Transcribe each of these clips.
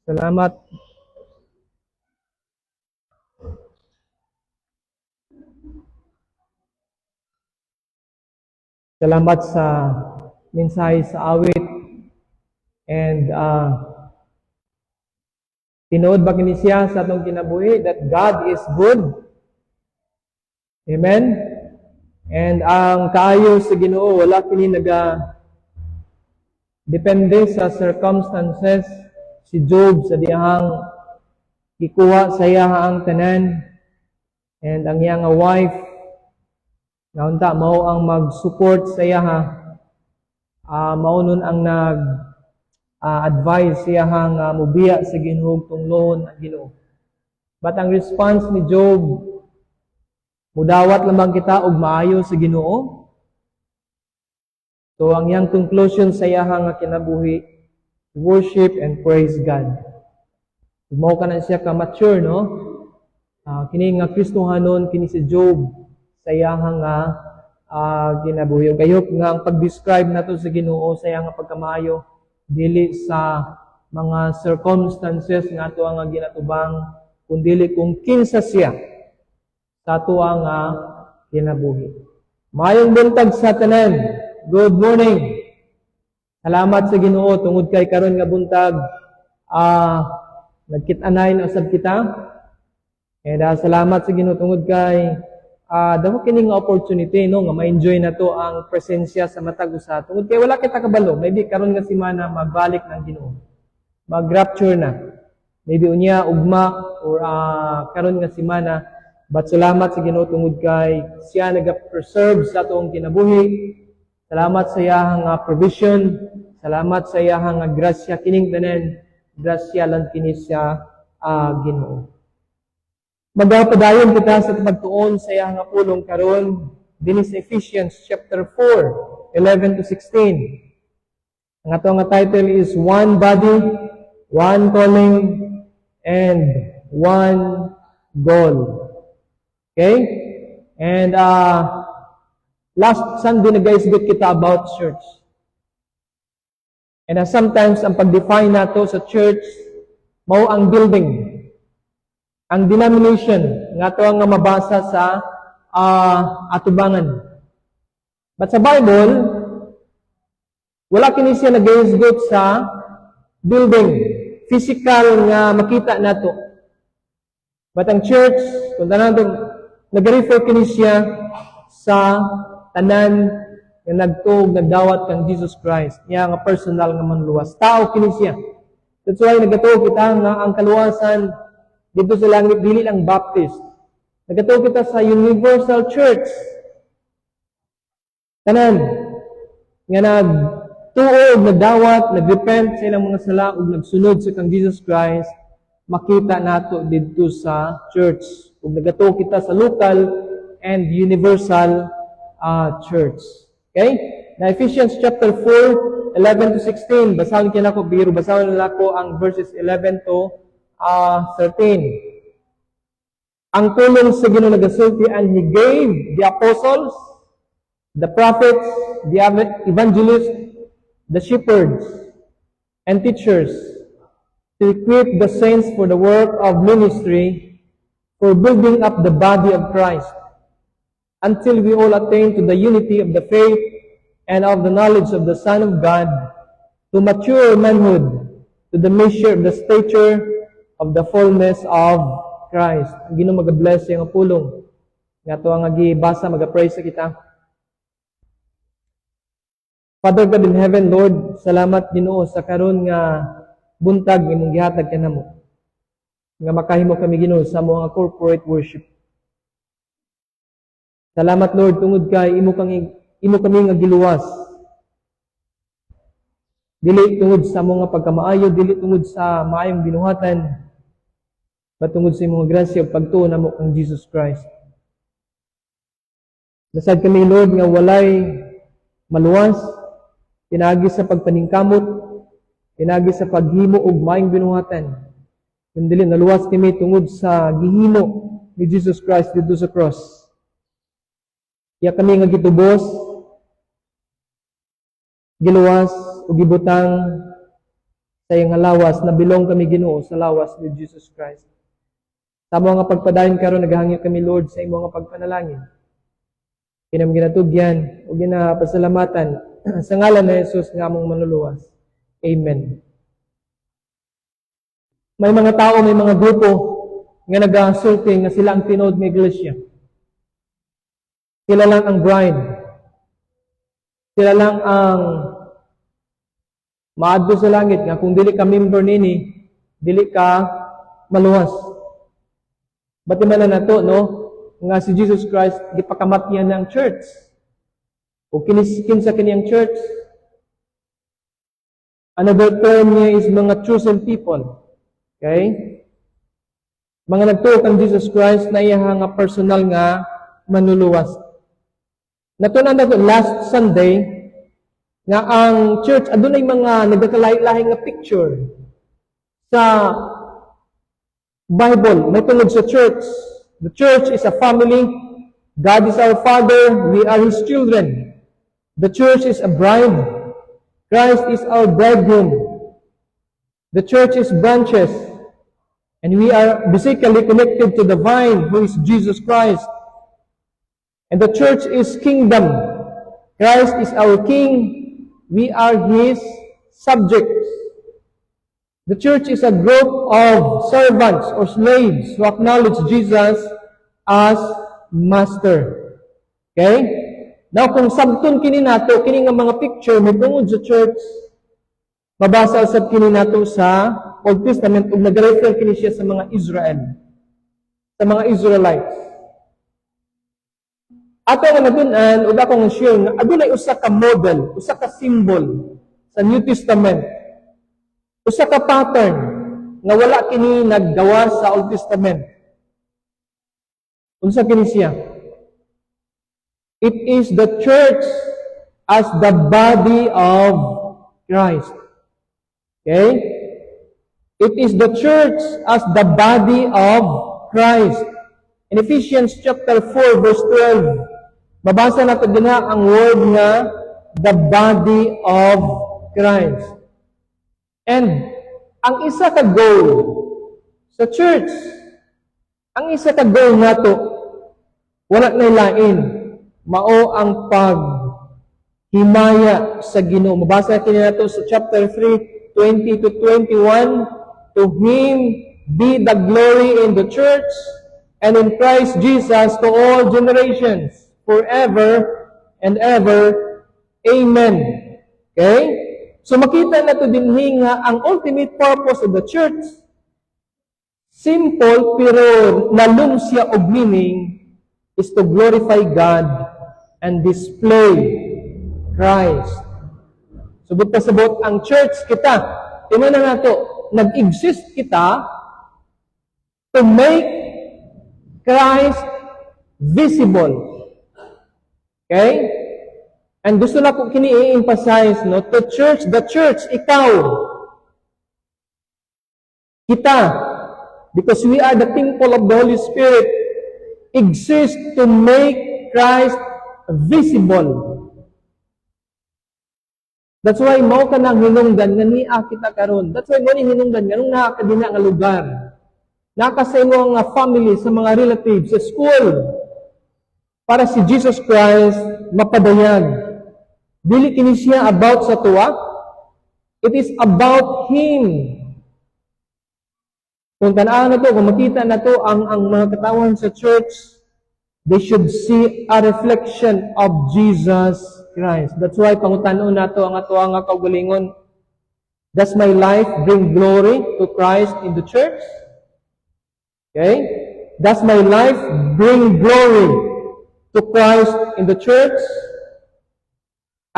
Salamat. Salamat sa mensahe sa awit. And tinuod ba kini siya sa atong kinabuhi that God is good? Amen? And ang kaayo sa Ginoo wala kini depende sa circumstances. Si Job sa diyang gikuha sa iya ang tanan, and ang iyang wife naunta mao ang mag-support sa iya mao nun ang advise siya mubiya sa Ginoo tunglohon ang Ginoo. But ang response ni Job, mudawat lamang kita og maayo sa Ginoo. So ang iyang conclusion sa iya nga kinabuhi, worship and praise God. Mao kana siya ka mature, no? Kini nga Kristohanon kini si Job sa iya nga kinabuhi. Gayop nga ang pag-describe nato sa Ginoo sa iya nga pagkamaayo dili sa mga circumstances nga ato nga ginatubang, kundi kung kinsa siya sa ato nga kinabuhi. Maayong buntag sa tanan. Good morning. Salamat sa Ginoo tungod kay karon nga buntag nagkit-anay na usab kita. And salamat sa Ginoo tungod kay damo kini nga opportunity, no, nga ma-enjoy nato ang presensya sa matag usa. Tungod kay wala kita kabalo, maybe karon nga semana magbalik ng Ginoo. Mag-rapture na. Maybe unya ugma or karon nga semana. But salamat sa Ginoo tungod kay siya naga-preserve sa atong kinabuhi. Salamat sa iyang provision. Salamat sa iyang grasya kining tanan. Grasya lang kini siya Ginoo. Magpadayon kita sa pagtuon sa iyang pulong karon dinhi sa Ephesians chapter 4, 11 to 16. Ang atong title is One Body, One Calling, and One Goal. Okay? And last Sunday nag-isgot kita about church. And sometimes ang pag-define nato sa church mao ang building. Ang denomination nga ato nga mabasa sa atubangan. But sa Bible, wala kini siya nag-isgot sa building, physical nga makita nato. But ang church, kung tanan nag-refer kini siya sa tanan nga nagtuog nagdawat kang Jesus Christ, niya nga personal nga manluwas. Tao kini siya. That's why nagatuog kita nga ang kaluwasan dito sa langit dili lang Baptist. Nagatuog kita sa Universal Church. Tanan nga nagtuog, nagdawat, nagrepent sa ilang mga sala ug nagsunod sa kang Jesus Christ, makita nato dito sa church. Ug nagatuog kita sa local and universal church. Okay? Na Ephesians chapter 4, 11 to 16. Basahon kina ko biro, basahon nila ko ang verses 11 to 13. Ang tulong sa Ginoo nagasulti, and He gave the apostles, the prophets, the evangelists, the shepherds, and teachers to equip the saints for the work of ministry, for building up the body of Christ, until we all attain to the unity of the faith and of the knowledge of the Son of God, to mature manhood, to the measure of the stature of the fullness of Christ. Ang Ginoo mag-bless sa iyong pulong. Nga ito ang gibasa, mag-pray sa kita. Father God in heaven, Lord, salamat Ginoo sa karon nga buntag imong gihatag kanamo. Nga makahimo kami Ginoo sa mga corporate worship. Salamat Lord tungod kay imo kami nga giluwas. Dili tungod sa mga pagkamaayo, dili tungod sa maayong binuhatan, patungod sa imong grasya ug pagtuo namo kang Jesus Christ. Nasad kami Lord nga walay maluwas, pinagi sa pagpaningkamot, pinagi sa paghimo og maayong binuhatan. Kundi naluwas kami tungod sa gihimo ni Jesus Christ dito sa cross. Kaya kami nga gitubos, giluwas o gibutang sa iyang lawas, na bilong kami Ginoo sa lawas ni Jesus Christ. Sa mga pagpadayon karon naghangyo kami Lord sa imong pagpanalangin. Kinam ginatugyan o ginapasalamatan sa ngalan ni Jesus nga among manluluwas. Amen. May mga tao, may mga grupo nga nag-asulti nga sila ang tinod ng iglesia. Sila lang ang bride. Sila lang ang maadto sa langit nga kung dili ka member nini, dili ka maluwas. Bati man na nato, no? Nga si Jesus Christ, gipakamat niya ng church. O kinsa kaniyang church. Another term niya is mga chosen people. Okay? Mga nagtuo kang Jesus Christ na iya nga personal nga manluluwas. Natunan nato last Sunday nga ang church adunay mga nagkalahi-lahi nga picture sa Bible, may tungod sa church. The church is a family. God is our Father. We are His children. The church is a bride. Christ is our bridegroom. The church is branches. And we are basically connected to the vine, who is Jesus Christ. And the church is kingdom. Christ is our king. We are His subjects. The church is a group of servants or slaves who acknowledge Jesus as Master. Okay? Now, kung sabton kini nato, kini nga mga picture, may tungod sa church, mabasa usab kini nato sa Old Testament, ug nag-refer kini siya sa mga Israel. Sa mga Israelites. Ato nga natun-an, ug ako nga sure, nga adunay usa ka model, usa ka symbol sa New Testament. Usa ka pattern nga wala kini naggawa sa Old Testament. Unsa kini siya? It is the church as the body of Christ. Okay? It is the church as the body of Christ. In Ephesians chapter 4 verse 12, mabasa nato dinha ang word nga the body of Christ. And ang isa ka goal sa church, ang isa ka goal nato, wala na lain, mao ang paghimaya sa Ginoo. Mabasa natin nato sa chapter 3, 20 to 21, to Him be the glory in the church and in Christ Jesus to all generations, forever and ever. Amen. Okay? So makita na to dinhi nga ang ultimate purpose of the church, simple pero nalum siya og meaning, is to glorify God and display Christ. Subot pa sabot ang church kita. Tingnan na nato, nag-exist kita to make Christ visible. Okay? And gusto na ko kini i-emphasize, no, to church, the church, ikaw, kita, because we are the temple of the Holy Spirit, exist to make Christ visible. That's why mao ka nang hinungdan nga niya kita karon. That's why mo ni hinungdan nga nung nakakadina nga lugar. Naka sa imo nga family, sa mga relatives, sa school, para si Jesus Christ mapadayag. Dili kini siya about sa tuwa. It is about Him. Kung tanaan na to, kung makita na to, ang mga katawan sa church, they should see a reflection of Jesus Christ. That's why pangutanon nato ang ato nga kaugalingon. Does my life bring glory to Christ in the church? Okay? Does my life bring glory to Christ in the church?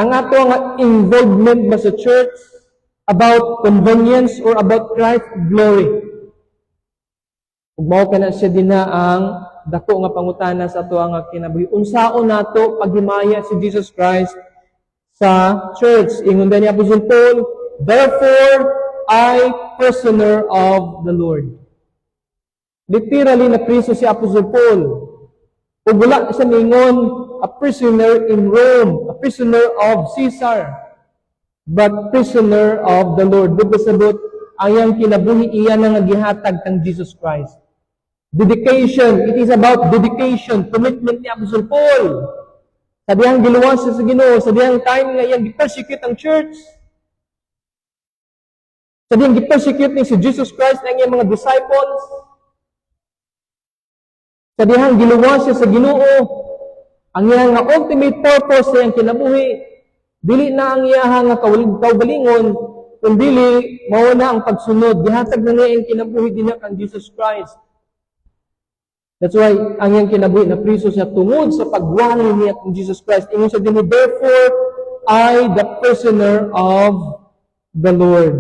Ang ato nga involvement ba sa church about convenience or about Christ's glory? Ug mao kana siya dinha ang dako nga pangutana sa ato nga kinabuhi. Unsaon nato paghimaya si Jesus Christ sa church? Ingon ni Apostle Paul, therefore I, prisoner of the Lord. Literally na priso si Apostle Paul. Ug wala siya mingon, a prisoner in Rome, a prisoner of Caesar. but prisoner of the Lord. Bukasabot, ang iyang kinabuhi iya na nga gihatag kang Jesus Christ. Dedication. It is about dedication. Commitment ni Apostle Paul. Sa diyang giluwas sa Ginoo, sa diyang time nga iyang gi-persecute ang church. Sa diyang gi-persecute ni si Jesus Christ ang iyang mga disciples. Sa diyang giluwas sa Ginoo, ang iyang ultimate purpose sa iyang kinabuhi, dili na ang iyang kaugalingon, kundi mao na ang pagsunod. Gihatag na niya ang kinabuhi din kang Jesus Christ. That's why, ang iyang kinabuhi na priso siya tungod sa pagwali niya kang Jesus Christ. Ingon siya din, therefore, I, the prisoner of the Lord.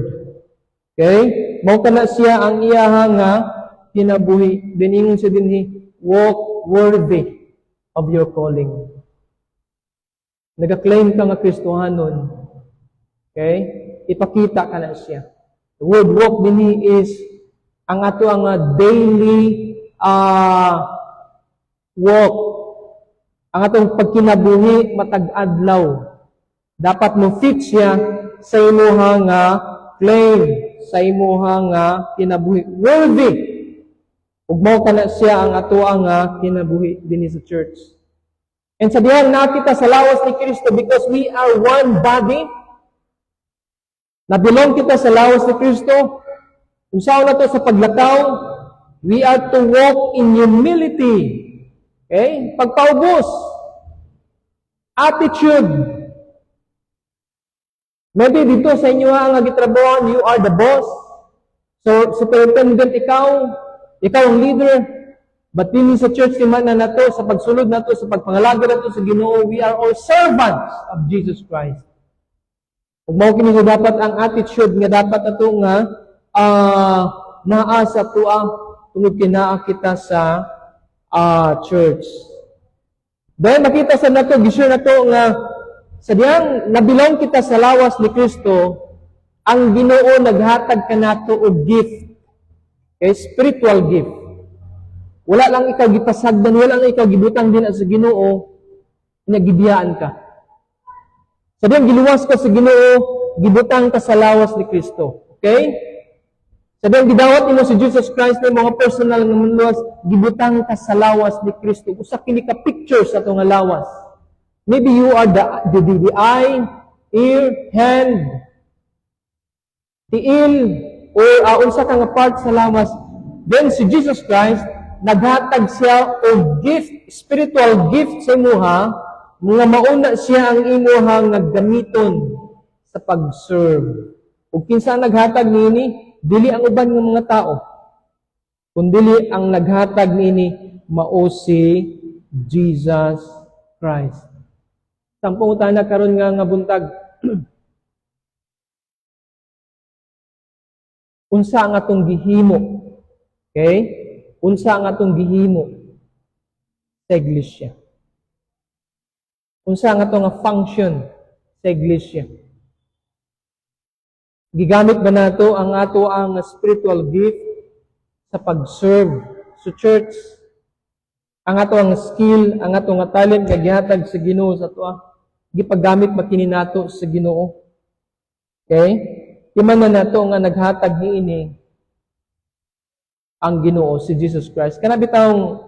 Okay? Mao kana siya ang iyaha nga kinabuhi. Then ingon siya din, walk worthy of your calling. Nag-claim ka nga Kristohanon. Okay? Ipakita ka na siya. The word walk din is ang ato ang daily walk. Ang atong pagkinabuhi matag adlaw. Dapat mo fit siya sa imuha nga claim, sa imuha nga kinabuhi. Worthy. Ug mao kana siya ang ato nga kinabuhi dinhi sa church. And sa dihang nakita sa lawas ni Kristo, because we are one body, nabilong kita sa lawas ni Kristo, kung saan na to sa paglakaw, we are to walk in humility. Okay? Pagpaubos. Attitude. Maybe dito sa inyo ang gitrabahoan, you are the boss. So, superintendent ikaw ang leader. But din sa church naman na to, sa pagsulod na to, sa pagpangalaga na to sa Ginoo, we are all servants of Jesus Christ. Kung mao kini dapat ang attitude nga dapat ato nga naa sa tuwa tungod kinaa kita sa church. Dahil makita sa nato, gisure na to nga sa diyang nabilong kita sa lawas ni Kristo, ang Ginoo naghatag kanato og gift. Okay, spiritual gift. Wala lang ikaw gipasagdan, wala lang ikaw gibutang din sa Ginoo, nagibiyaan ka. Sa diyang giluwas ka sa Ginoo, gibutang ka sa lawas ni Kristo. Okay? Sabi ang gidawat nimo si Jesus Christ na mga personal nga manluwas, gibutang ka sa lawas ni Kristo. Usa kini ka pictures sa nga lawas. Maybe you are the eye, ear, hand, tiil, or unsa ka nga part sa lawas. Then si Jesus Christ, naghatag siya og gift, spiritual gift sa imuha, nga mauna siya ang imuha nga gamiton sa pag-serve. Ug kinsa naghatag niini? Dili ang uban ng mga tao, kundi ang naghatag niini mao si Jesus Christ. Sampung utana karon nga buntag. Unsa ang atong gihimo? Okay? Unsa ang atong gihimo sa iglesia? Unsa ang atong function sa iglesia? Gigamit ba nato ang ato ang spiritual gift sa pag-serve sa church? Ang ato ang skill, ang ato nga talent nga gihatag sa Ginoo sa ato, gipagamit ba kini nato sa Ginoo? Okay? Timan na nato nga naghatag niini ang Ginoo si Jesus Christ. Kana bitawng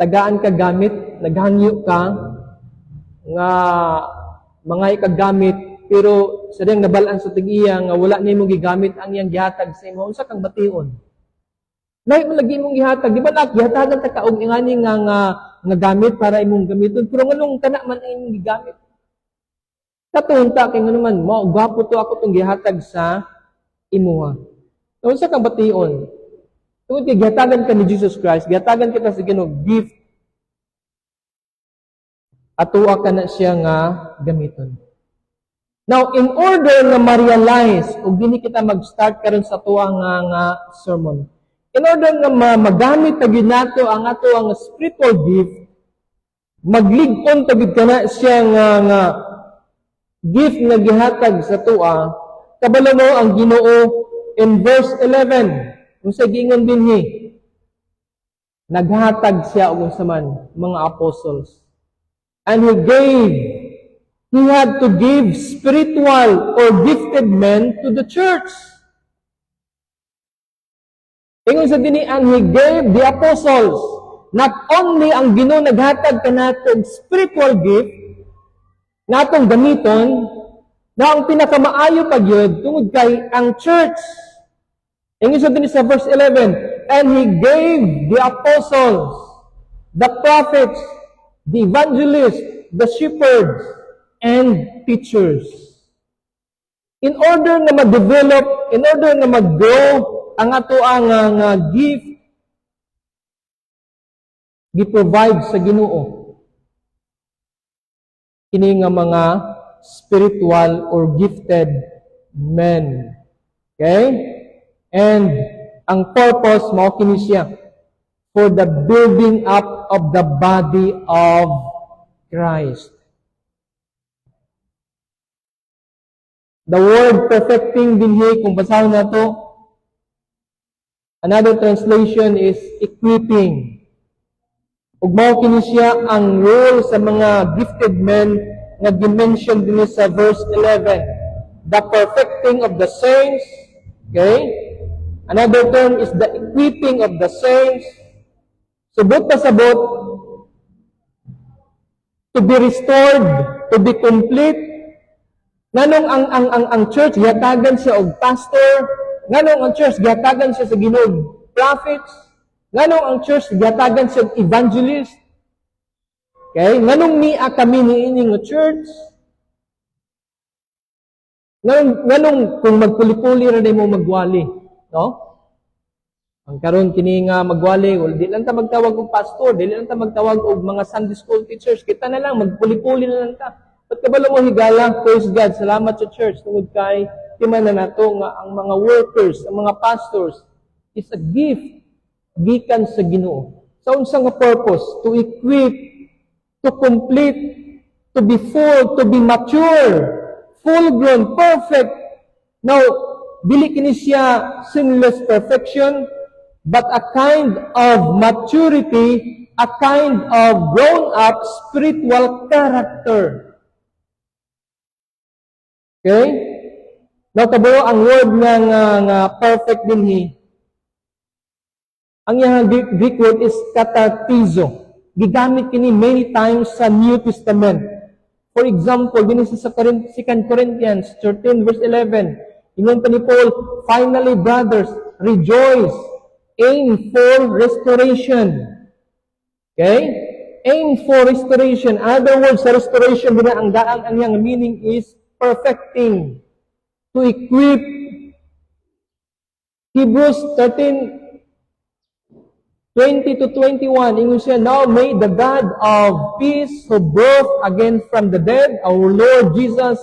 tagaan ka gamit, naghangyo ka nga mga ikagamit, pero sa diyang nabalaan sa tig-iya nga wala nimo gigamit ang iyang gihatag sa imo, unsa kang bation? Lahi mo lagi imong gihatag, di ba gihatagan ta kaog ingani nga gamit para imong gamiton, pero nganong kana man imong gigamit? Katunta kay ngano man, mao gwapo to ako tong gihatag sa imuha. Unsa kang bation? Tungod kay gihatagan ka ni Jesus Christ, gihatagan kita sa Ginoo gift. Atuwa ka na siya nga gamiton. Now, in order na ma-realize, ug dili kita mag-start karon sa tuwa nga sermon, in order na magamit tagid nato ang ato ang spiritual gift, maglig-on tagid kana siya nga gift nga gihatag sa tuwa, kabalo mo ang Ginoo in verse 11. Kung sa giingon dinhi, naghatag siya og unsa man mga apostles. And He gave He had to give spiritual or gifted men to the church. Ingon sa dinian, He gave the apostles. Not only ang Ginoo naghatag kanatong spiritual gift, natong gamiton, na ang pinakamaayo pa gyud tungod kay ang church. Ingon sa din sa verse 11, and He gave the apostles, the prophets, the evangelists, the shepherds, and teachers. In order na ma-develop, in order na mag-grow ang ato ang gift, gi-provide sa Ginoo kini nga mga spiritual or gifted men. Okay? And ang purpose mao kini siya for the building up of the body of Christ. The word perfecting dinhi kung basahon nato, another translation is equipping. Ug mao kini siya ang role sa mga gifted men nga gi-mention dinhi sa verse 11. The perfecting of the saints, okay? Another term is the equipping of the saints. Subot pa sabot, to be restored, to be complete. Nganong ang church gihatagan siya og pastor, nganong ang church gihatagan siya sa Ginoo prophets, nganong ang church gihatagan siya og evangelist. Okay? Nganong niya kami niini nga church? Nganong kung magpuli-puli ra mo magwali, no? Ang karon kini nga magwali, well, di lang ta magtawag og pastor, di lang ta magtawag og mga Sunday school teachers, kita na lang magpuli-puli na lang ta. At kabalo mo higala, praise God, salamat sa church tungod kay timan na nato nga ang mga workers, ang mga pastors is a gift gikan sa Ginoo. Sa unsa nga purpose? To equip, to complete, to be full, to be mature, full-grown, perfect. Now, dili kini siya sinless perfection, but a kind of maturity, a kind of grown-up spiritual character. Okay? Now, tabo ang word nga perfect dinhi. Ang iyang Greek word is katartizo. Gigamit kini many times sa New Testament. For example, din sa 2 Corinthians 13 verse 11. Ingon pa ni Paul, finally brothers, rejoice, aim for restoration. Okay? Aim for restoration. Other words, sa restoration din ang iyang meaning is perfecting, to equip. Hebrews 13:20-21, ingon siya, now may the God of peace who brought again from the dead our Lord Jesus,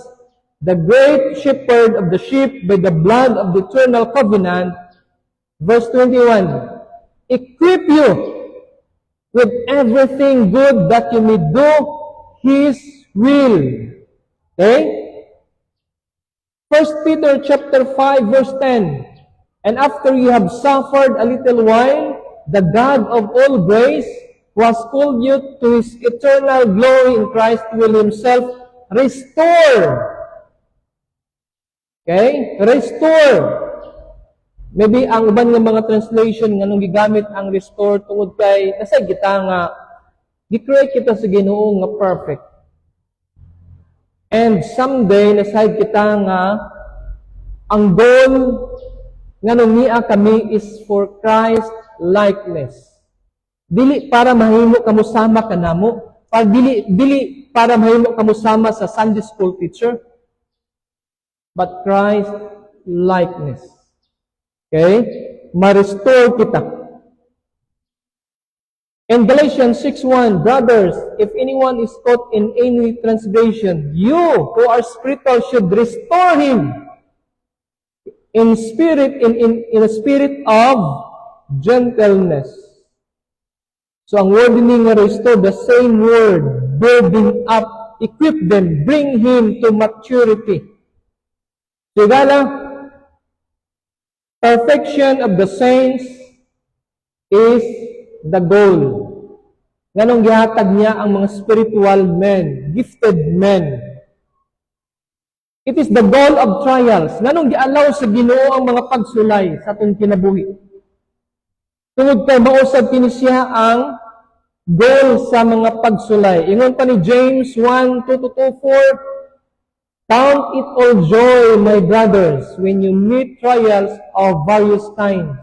the great shepherd of the sheep by the blood of the eternal covenant, verse 21, equip you with everything good that you may do His will. Okay? 1 Peter chapter 5 verse 10, and after you have suffered a little while, the God of all grace, who has called you to His eternal glory in Christ, will Himself restore. Okay? Restore. Maybe ang uban nga mga translation nga nung gigamit ang restore tungod kay nasa kita nga gi-create kita sa Ginoo nga perfect. And someday nasayod kita nga ang goal nga nung niya kami is for Christ likeness. Dili para mahimo kamo sama kanamo, para dili para mahimo kamo sama sa Sunday school teacher, but Christ likeness. Okay? Ma-restore kita. In Galatians 6:1, brothers, if anyone is caught in any transgression, you who are spiritual should restore him in a spirit of gentleness. So ang word ni nga restore, the same word, building up, equip them, bring him to maturity. So perfection of the saints is the goal. Nganong gihatag niya ang mga spiritual men, gifted men, It is the goal of trials. Nganong gi-allow sa Ginoo ang mga pagsulay sa atong kinabuhi. Tungod kay mausab kini siya ang goal sa mga pagsulay. Ingon pa ni James 1:2-4, count it all joy, my brothers, when you meet trials of various kinds.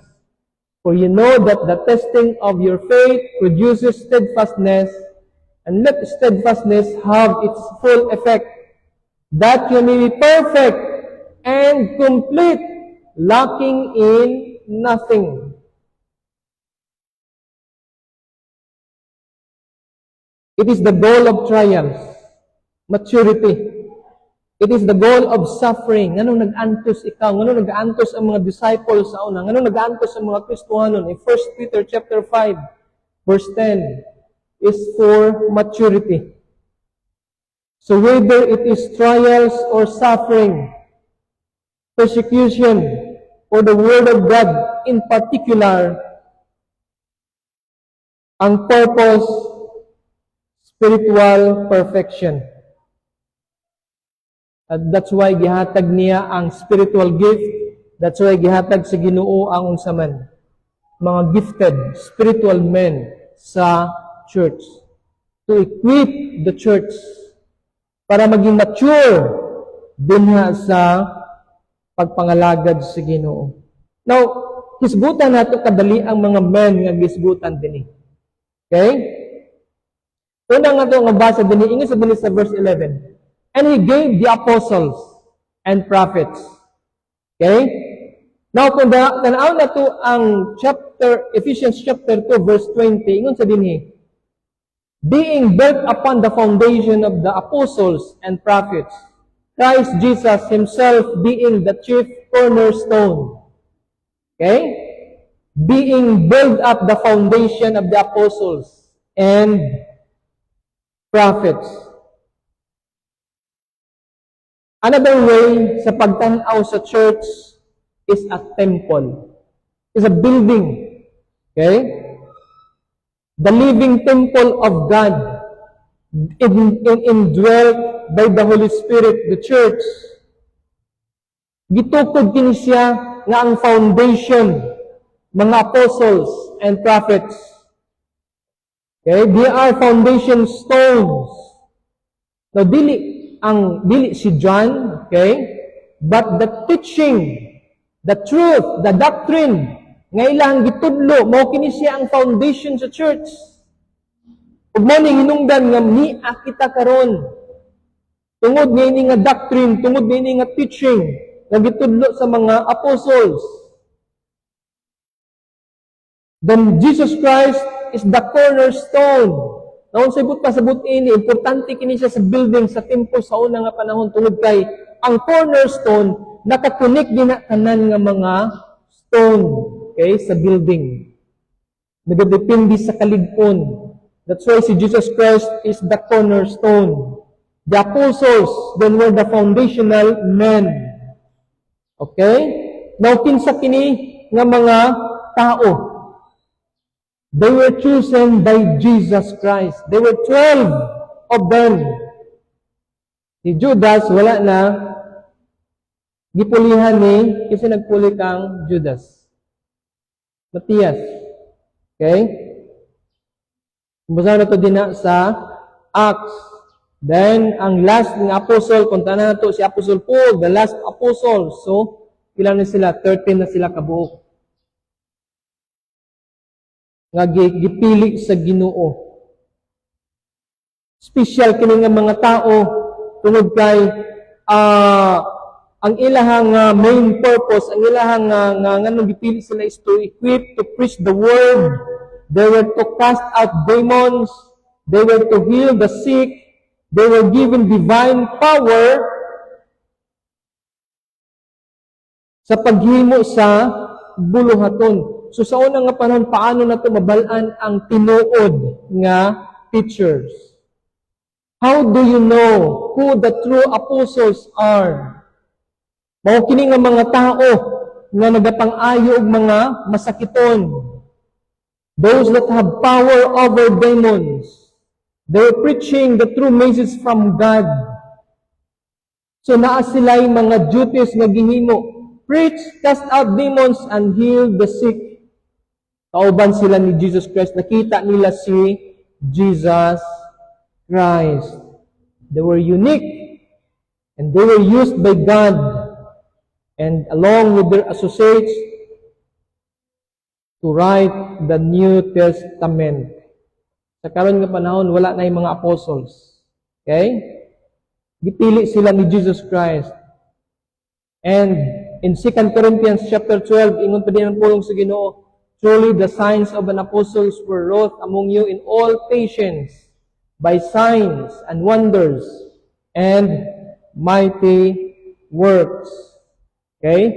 For you know that the testing of your faith produces steadfastness, and let steadfastness have its full effect, that you may be perfect and complete, lacking in nothing. It is the goal of trials, maturity. It is the goal of suffering. Nganong nag-antos ikaw? Nganong nag-antos ang mga disciples sa una? Nganong nag-antos ang mga Kristohanon? In 1 Peter chapter 5, verse 10, is for maturity. So whether it is trials or suffering, persecution, or the Word of God in particular, ang purpose, spiritual perfection. At that's why gihatag niya ang spiritual gift. That's why gihatag sa Ginoo ang unsa man mga gifted spiritual men sa church to equip the church para maging mature dinha sa pagpangalagad sa Ginoo. Now, hisgutan nato kadali ang mga men nga gisgutan dinhi. Okay? Una nga to nga basa dinhi ingon sa dinhi sa verse 11. And He gave the apostles and prophets. Okay? Now, kung tanaw na to ang Ephesians chapter 2, verse 20, ingon sa dinhi, being built upon the foundation of the apostles and prophets, Christ Jesus Himself being the chief cornerstone. Okay? Being built up the foundation of the apostles and prophets. Another way sa pagtanaw sa church is a temple. Is a building. Okay? The living temple of God, indwelt by the Holy Spirit, the church. Gitukod kini siya nga ang foundation, mga apostles and prophets. Okay? They are foundation stones. Now, dili si John, okay? But the teaching, the truth, the doctrine, nga ilang gitudlo, mao kini siya ang foundation sa church. Ug mo ning hinungdan nga niya kita karon. Tungod nga ini nga doctrine, tungod nga ini nga teaching, nga gitudlo sa mga apostles. Then Jesus Christ is the cornerstone. Naon sa ibut pasabot ini, importante kini siya sa building sa temple sa una nga panahon tungod kay ang cornerstone nakakonek din na tanan nga mga stone, okay, sa building. Nagadepende sa kalig-on. That's why si Jesus Christ is the cornerstone. The apostles then were the foundational men. Okay? Now kinsa kini nga mga tao? They were chosen by Jesus Christ. There were 12 of them. Si Judas, wala na. Gipulihan ni, kasi nagpuli kang Judas. Matias. Okay? Basa na ito din sa Acts. Then, ang last ng apostle, kung tanan na ito, si Apostle Paul, the last apostle. So, ilan na sila? 13 na sila kabuok. Nga gipili sa Ginoo. Special kini nga mga tao tungod kay ang ilahang main purpose, ang ilahang nganong gipili sila is to equip, to preach the word. They were to cast out demons. They were to heal the sick. They were given divine power sa paghimo sa buluhaton. So sa unang nga panahon, paano na ito mabalaan ang tinuod nga teachers? How do you know who the true apostles are? Mao kini nga mga tao nga nagapang-ayo og mga masakiton. Those that have power over demons. They're preaching the true message from God. So naa sila'y mga duties nga gihimo. Preach, cast out demons, and heal the sick. Kauban sila ni Jesus Christ. Nakita nila si Jesus Christ. They were unique, and they were used by God, and along with their associates, to write the New Testament. Sa karon nga panahon, wala na yung mga apostles. Okay? Gipili sila ni Jesus Christ. And in 2 Corinthians chapter 12, ingon pa din ang pulong sa Ginoo, truly the signs of an apostles were wrought among you in all patience, by signs and wonders, and mighty works. Okay?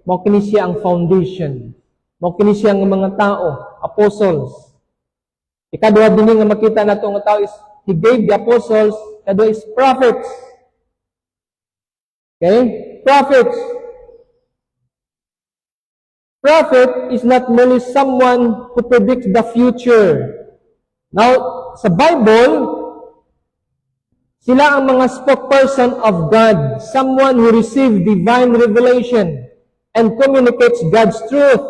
Mao kini siya ang foundation. Mao kini siya ang mga tao, apostles. Ikaduha din nga makita nato nga tao is he gave the apostles, kadua is prophets. Okay? Prophets. Prophet is not merely someone who predicts the future. Now, sa Bible, sila ang mga spokesperson of God, someone who received divine revelation and communicates God's truth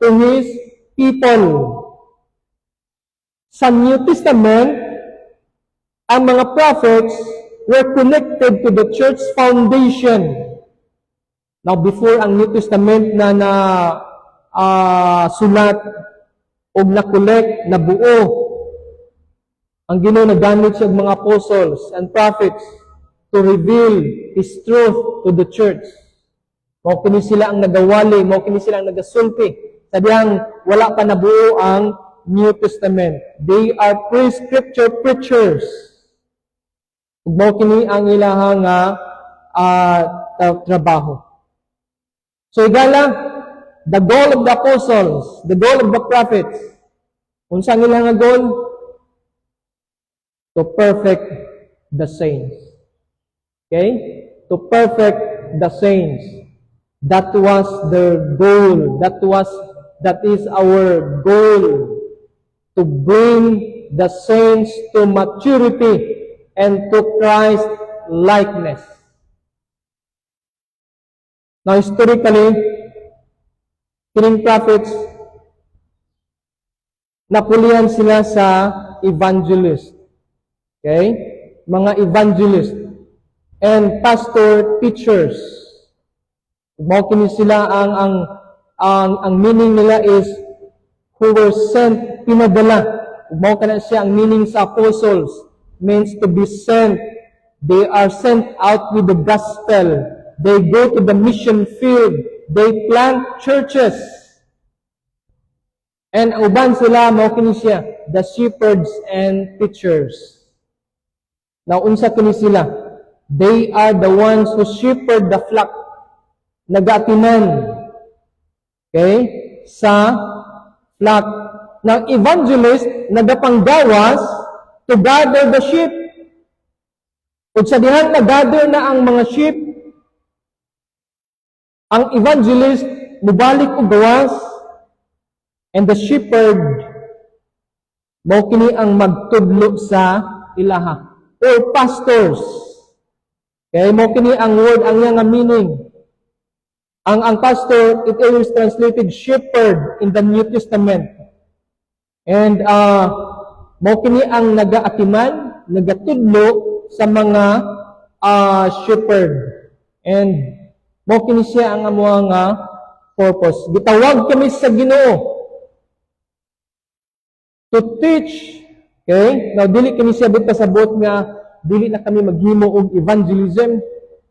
to His people. Sa New Testament, ang mga prophets were connected to the church foundation. Now, before ang New Testament na sulat o na-collect, na buo, ang Ginoo nagamit siya mga apostles and prophets to reveal His truth to the church. Mao kini sila ang nagawali, mao kini sila ang nagasulti. Sa diyang wala pa nabuo ang New Testament. They are pre-scripture preachers. Mao kini ang ilahang trabaho. So igala, the goal of the apostles, the goal of the prophets, unsa ang ilahang goal? To perfect the saints. Okay? To perfect the saints. That was their goal. That is our goal. To bring the saints to maturity and to Christ likeness. Now, historically, kining prophets, napulihan sila sa evangelist. Okay? Mga evangelist and pastor teachers. Mao kini sila ang meaning nila is who were sent, pinadala. Mao kana siya ang meaning sa apostles, means to be sent. They are sent out with the gospel. They go to the mission field. They plant churches. And uban sila, mao kini siya, the shepherds and teachers. Now, unsa kini sila? They are the ones who shepherd the flock. Nagatiman. Okay? Sa flock. Now, evangelist, nagapanggawas to gather the sheep. Kung sa dihan na-gather na ang mga sheep, ang evangelist, mubalik o gawas, and the shepherd, mao kini ang magtudlo sa ilaha. Or pastors. Okay, mo kini ang word, ang nga meaning. Ang pastor, it is translated shepherd in the New Testament. And mo kini ang nagaatiman, nagatudlo sa mga shepherd. And mo kini siya ang amuang purpose. Gitawag kami sa Ginoo to teach. Okay? Now, dili kami siya pasabot nga, dili na kami maghimo og evangelism.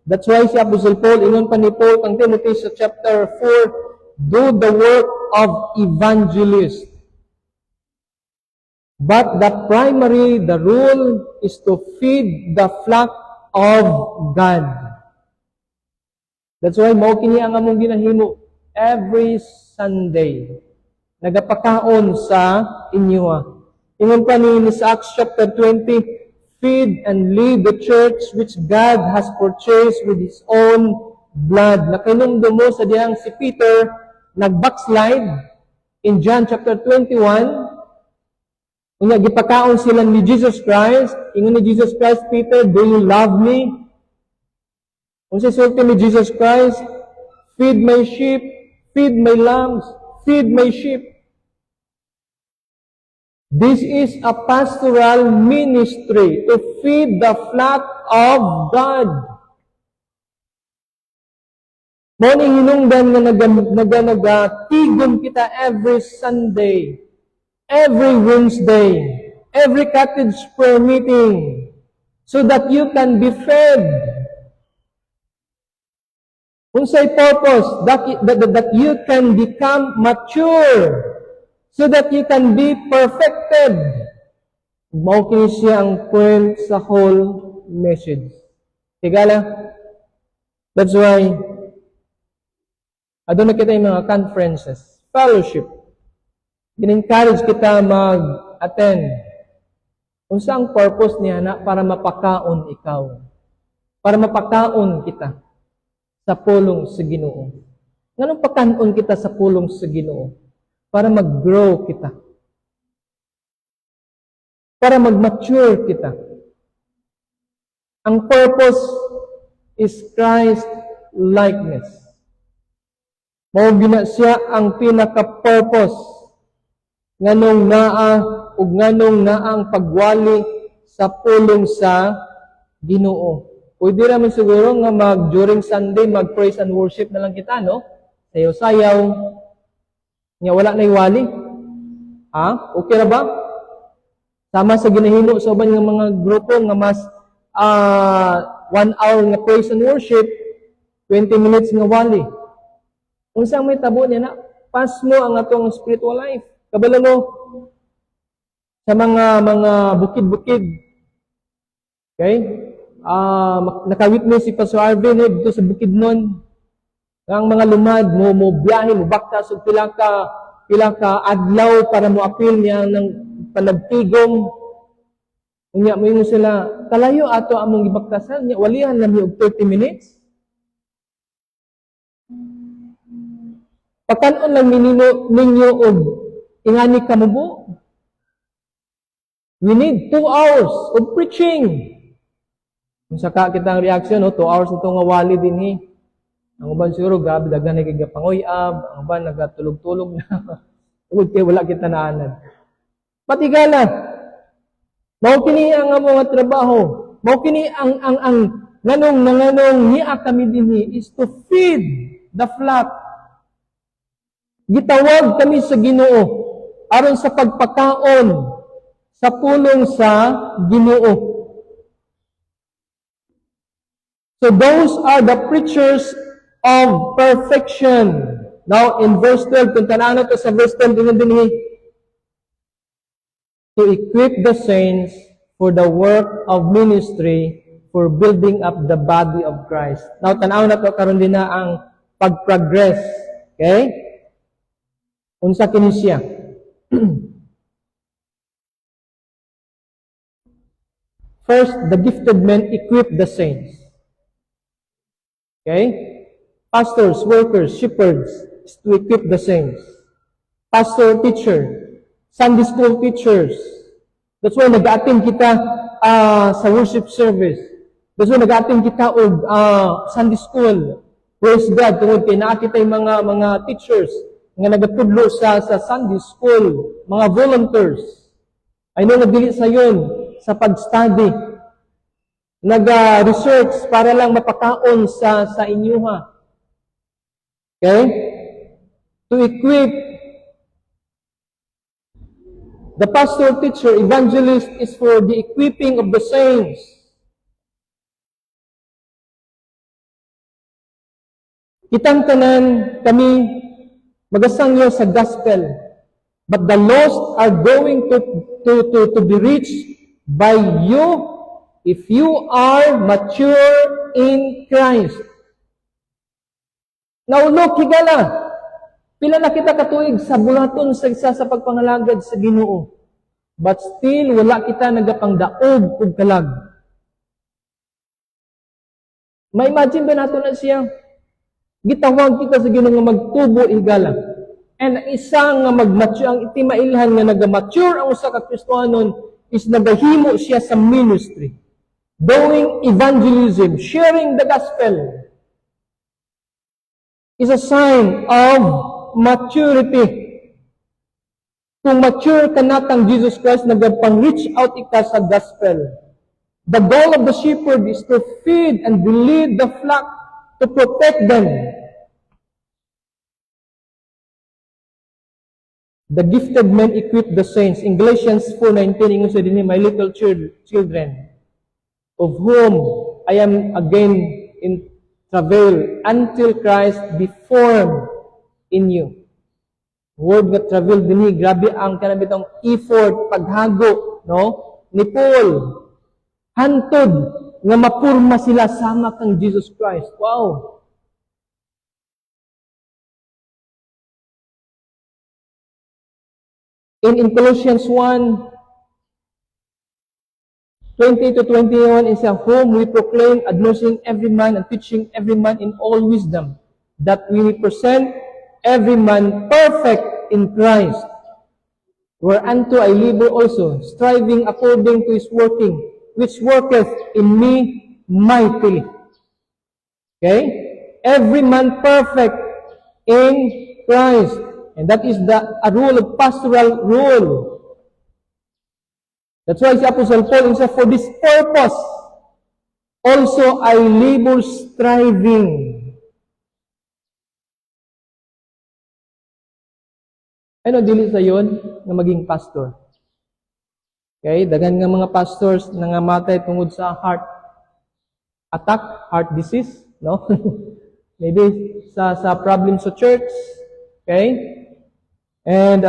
That's why si Apostle Paul, ingon pa ni Paul, kang Timothy sa chapter 4, do the work of evangelist. But the rule is to feed the flock of God. That's why, mao kini ang among ginahimo every Sunday. Nagapakaon sa inyo. Ingon pa ni sa Acts chapter 20, feed and lead the church which God has purchased with His own blood. Nakinumdum mo sa diyang si Peter, nag-backslide in John chapter 21. Unya, gipakaon sila ni Jesus Christ. Ingon ni Jesus Christ, Peter, do you love me? Kung sa sulti ni Jesus Christ, feed my sheep, feed my lambs, feed my sheep. This is a pastoral ministry to feed the flock of God. Mao ni hinungdan nga nagatigom kita every Sunday, every Wednesday, every cottage prayer meeting, so that you can be fed. Unsay purpose? That you can become mature, so that you can be perfected. Mao kini siya ang point sa whole message. Tigala? That's why aduna kita yung mga conferences, fellowship. Gin-encourage kita mag-attend. Unsa ang purpose niya na para mapakaon ikaw. Para mapakaon kita sa pulong sa Ginoo. Nganong pakaon kita sa pulong sa Ginoo? Para mag-grow kita. Para mag-mature kita. Ang purpose is Christ likeness. Mao gina siya ang pinaka-purpose nganong naa ug nganong naang pagwali sa pulong sa Ginoo. Pwede naman siguro nga during Sunday mag-praise and worship na lang kita, no? Sayaw-sayaw. Nga wala na iwali. Ha? Okay na ba? Sama sa ginahimo sa uban nga mga grupo nga mas 1 hour nga praise and worship, 20 minutes nga wali. Unsang may tabo niya na, pass mo ang atong spiritual life. Kabalo mo, sa mga bukid-bukid. Okay? Nakawitness si Pastor Arvin dito sa bukid nun. Ang mga lumad, mo biyahe, mo baktas, o pila ka adlaw para mo appeal niya ng panagtigom. Unya mo sila, kalayo ato among gibaktasan niya, walihan lang yung 30 minutes. Pagkanon lang ninyo og ingani kamubo. We need 2 hours of preaching. Kung saka kitang reaction, 2 hours ito nga wali din eh. Ang uban siguro, grabe, daghan na kagapangoyab, ang uban nagatulog-tulog na. Tugod kay wala kita naanan. Patigala. Mao kini ang mga trabaho. Mao kini ang nanong niya kami dinhi is to feed the flock. Gitawag kami sa Ginoo aron sa pagpakaon sa pulong sa Ginoo. So those are the preachers of perfection. Now in verse 12, kung tanaan to sa verse 12 dinhi, to equip the saints for the work of ministry, for building up the body of Christ. Now tanaw na to karon din na ang pag-progress. Okay? Unsa kini siya? First, the gifted men equip the saints. Okay? Pastors, workers, shepherds is to equip the saints. Pastor, teacher, Sunday school teachers. That's why nag-attend kita sa worship service. That's why nag-attend kita og Sunday school. Praise God, tungod kay naa kita yung mga teachers nga nagatudlo sa Sunday school, mga volunteers. I know nagdili sa yon sa pag-study. Nag-research para lang mapakaon sa inyuha. Okay? To equip the pastor, teacher, evangelist is for the equipping of the saints. Kitang tanan kami magasangyo sa gospel, but the lost are going to be reached by you if you are mature in Christ. Now look, higala, pila na kita katuig sa bulaton sa isa sa pagpangalagad sa Ginoo, but still wala kita nagapangdaog ug kalag. May imagine ba nato na siya? Gitawag kita sa Ginoo nga magtubo higala. And isa nga mag-mature, ang itimailhan nga nag-mature ang usa ka Kristohanon is nagahimo siya sa ministry. doing evangelism, sharing the gospel, is a sign of maturity. Kung mature ka na kang Jesus Christ, nagpang-reach out ika sa gospel. The goal of the shepherd is to feed and lead the flock, to protect them. The gifted men equip the saints. In Galatians 4:19, ingon sa dinhi, my little children, of whom I am again in travail, until Christ be formed in you. Word nga travel dinhi, grabe ang kanabitong effort, paghago, no? Ni Paul. Hantod nga mapurma sila sama kang Jesus Christ. Wow! In Colossians 1:20 to 21, is a whom we proclaim, admonishing every man and teaching every man in all wisdom, that we represent every man perfect in Christ. Whereunto I labor also, striving according to his working, which worketh in me mightily. Okay? Every man perfect in Christ. And that is a rule of pastoral rule. That's why si Apostle Paul said, for this purpose, also I labor striving. Ano dili sa yon nga maging pastor? Okay, daghan nga mga pastors nangamatay tungod sa heart attack, heart disease, no? Maybe sa problem sa church. Okay? And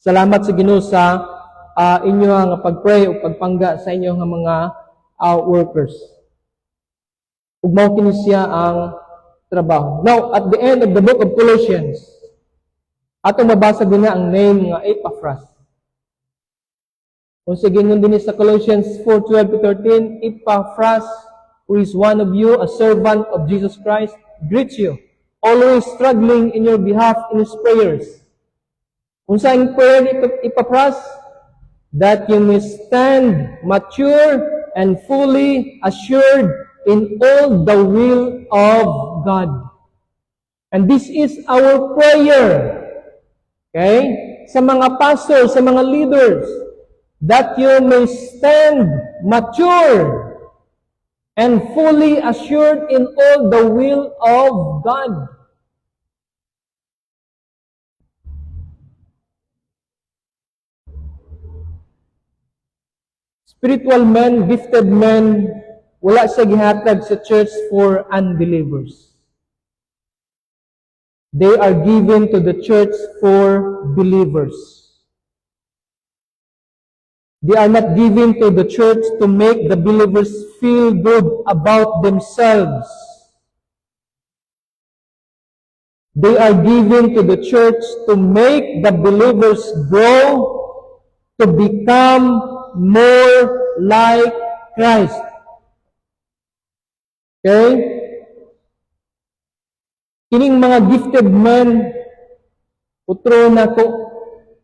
salamat sa Ginoo sa inyo nga pag-pray o pagpangga sa inyo nga mga workers. Ug mao kini siya ang trabaho. Now, at the end of the book of Colossians, atong mabasa din na ang name nga Epaphras. Kung sige nun din sa Colossians 4:12-13, Epaphras, who is one of you, a servant of Jesus Christ, greets you, always struggling in your behalf in his prayers. Kung saan prayer ni Epaphras, that you may stand mature and fully assured in all the will of God. And this is our prayer. Okay? Sa mga pastors, sa mga leaders, that you may stand mature and fully assured in all the will of God. Spiritual men, gifted men, wala siya gihatag sa church for unbelievers. They are given to the church for believers. They are not given to the church to make the believers feel good about themselves. They are given to the church to make the believers grow to become more like Christ. Okay? Kining mga gifted men, utro na to,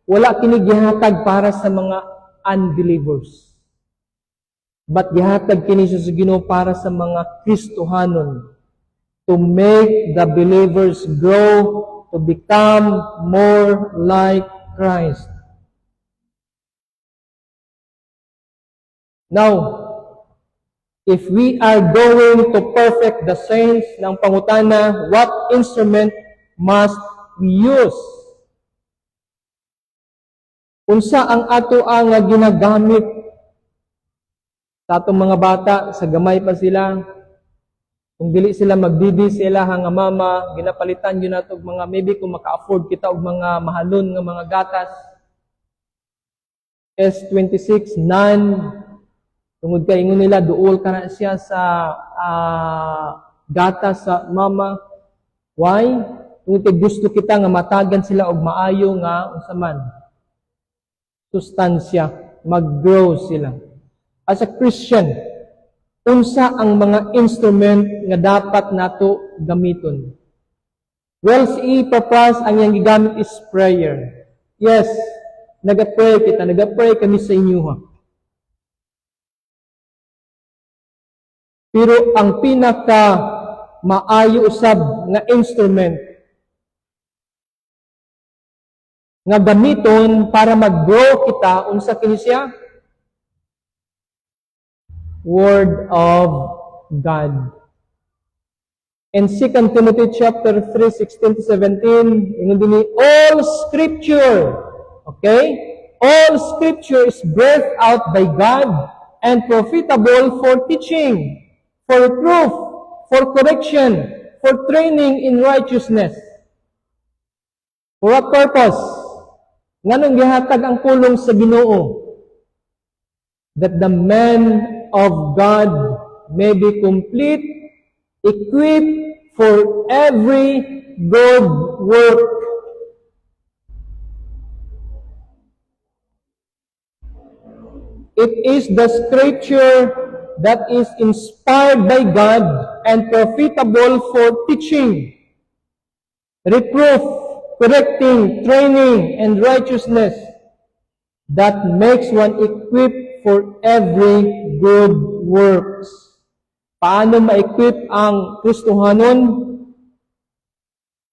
wala kini gihatag para sa mga unbelievers. But gihatag kini sa Ginoo para sa mga Kristohanon, to make the believers grow to become more like Christ. Now, if we are going to perfect the saints ng pangutana, what instrument must we use? Unsa ang ato ang ginagamit sa atong mga bata, sa gamay pa sila, kung dili sila magdidi sila nga mama, ginapalitan yun nato mga, maybe kung maka-afford kita og mga mahalon nga mga gatas, S26, NAN, tungod kay ingon nila, duol ka na siya sa gatas sa mama. Why? Tungod kay gusto kita nga matagan sila og maayo nga unsa man sustansya, mag-grow sila. As a Christian, unsa ang mga instrument nga dapat nato gamiton? Well, si Epaphras, ang iyang gigamit is prayer. Yes, nagapray kami sa inyo ha. Pero ang pinaka maayo usab nga instrument nga gamiton para mag-grow kita unsa kini siya? Word of God. In 2 Timothy chapter 3:16-17, ingon dinhi, all scripture, okay? All scripture is breathed out by God and profitable for teaching, for reproof, for correction, for training in righteousness. For what purpose? Nganong gihatag ang pulong sa Ginoo? That the man of God may be complete, equipped for every good work. It is the scripture that is inspired by God and profitable for teaching, reproof, correcting, training, and righteousness, that makes one equipped for every good works. Paano ma-equip ang Kristohanon?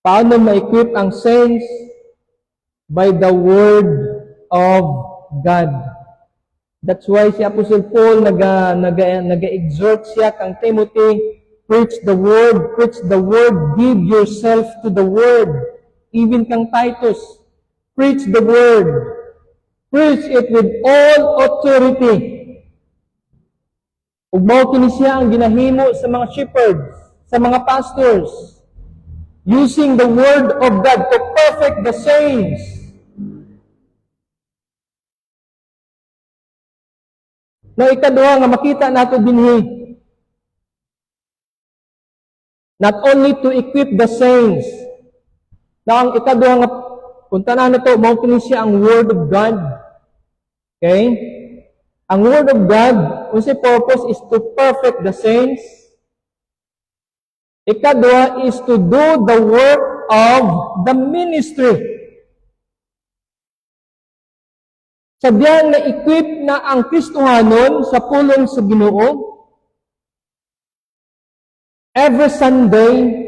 Paano ma-equip ang saints? By the Word of God. That's why si Apostle Paul naga-exhort siya kang Timothy, preach the Word, give yourself to the Word. Even kang Titus, preach the Word. Preach it with all authority. Ug mao kini siya ang ginahimo sa mga shepherds, sa mga pastors, using the word of God to perfect the saints. Na ikaduha nga makita nato dinhi, not only to equip the saints, na ang ikaduha nga punta na nato mao kini siya ang word of God. Okay? Ang Word of God, unsay purpose is to perfect the saints. Ikadua is to do the work of the ministry. Sabihan na equip na ang Kristohanon sa pulong sa Ginoo. Every Sunday,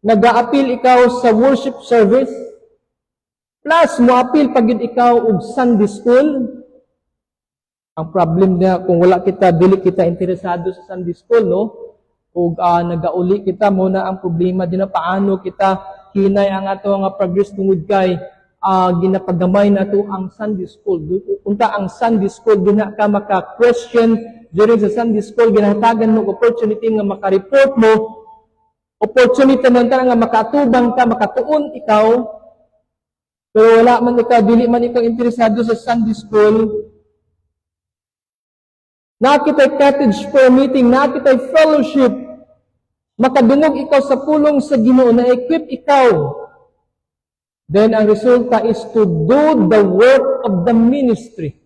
nag-a-appeal ikaw sa worship service. Plus, mo-appeal pagid ikaw og Sunday school. Ang problem niya, kung wala kita, dili kita interesado sa Sunday school, no? O nagauli kita, muna ang problema din na paano kita hinay ang ato nga progress tungod kay ginapagamay na to ang Sunday school. Unta ang Sunday school, din na ka maka-question during sa Sunday school, ginahatagan mo opportunity nga maka-report mo, opportunity man nga makatubang ka, makatuon ikaw, pero wala man ikaw, dili man ikaw interesado sa Sunday school. Nakita'y cottage prayer meeting, nakita'y fellowship, makadungog ikaw sa pulong sa Ginoo, na-equip ikaw. Then, ang resulta is to do the work of the ministry.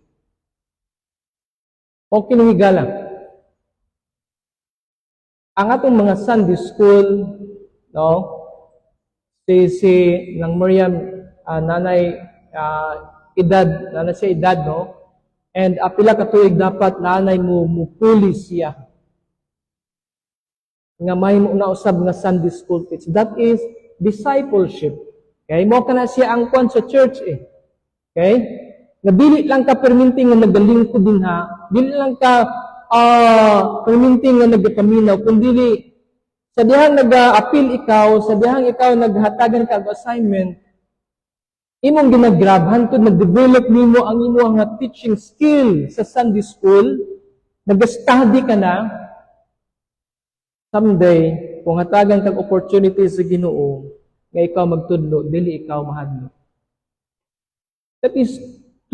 O kinuhigala. Ang atong mga Sunday school, no, si ng Miriam, nanay siya edad, no, and apila ka tuig dapat nanay mo puli siya. Nga may mo na usab nga Sunday school teach. That is discipleship. Okay? Mo ka na siya ang kwan sa church eh. Okay? Nga dili lang ka perminting nga nagalingkod din ha. Dili lang ka perminting nga nagkaminaw. Kundi sa dihang nag-appeal ikaw, sa dihang ikaw naghatagan ka og assignment, imong ginagrabhan to, nag-develop nimo ang imo nga teaching skill sa Sunday school, nag-study ka na, someday, kung hatagan kang opportunity sa Ginoo, nga ikaw magtudlo, dili ikaw mahadlo. That is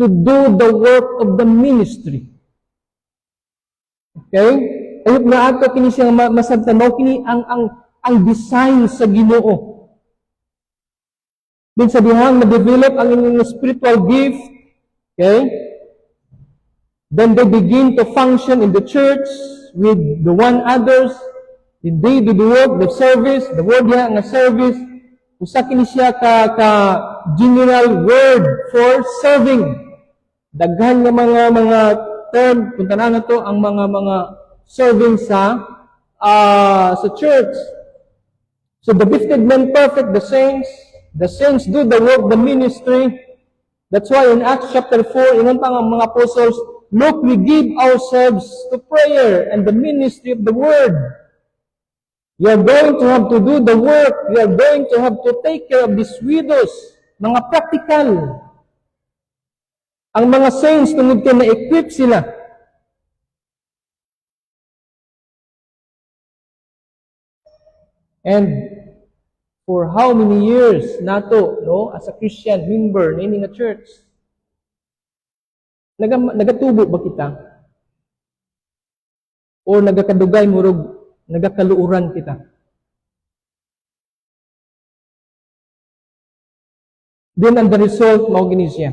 to do the work of the ministry. Okay? Ayun na ato kini siya masabtan mo, kini ang design sa Ginoo. Din sa dihang na-develop ang inyong spiritual gift, okay? Then they begin to function in the church with the one others. Then they do the work, the service, the word niya nga service. Usa kini siya ka general word for serving. Daghan nga mga term, punta na to ang mga serving sa sa church. So the gifted men perfect the saints do the work, the ministry. That's why in Acts chapter 4, ingon pa nga mga apostles, look, we give ourselves to prayer and the ministry of the word. You are going to have to do the work. You are going to have to take care of these widows. Mga practical. Ang mga saints, tungod ka na-equip sila. And for how many years nato, no, as a Christian member na nga church, nagatubo ba kita? O nagakadugay murog, nagakaluuran kita? Then ang the result, mao gini siya,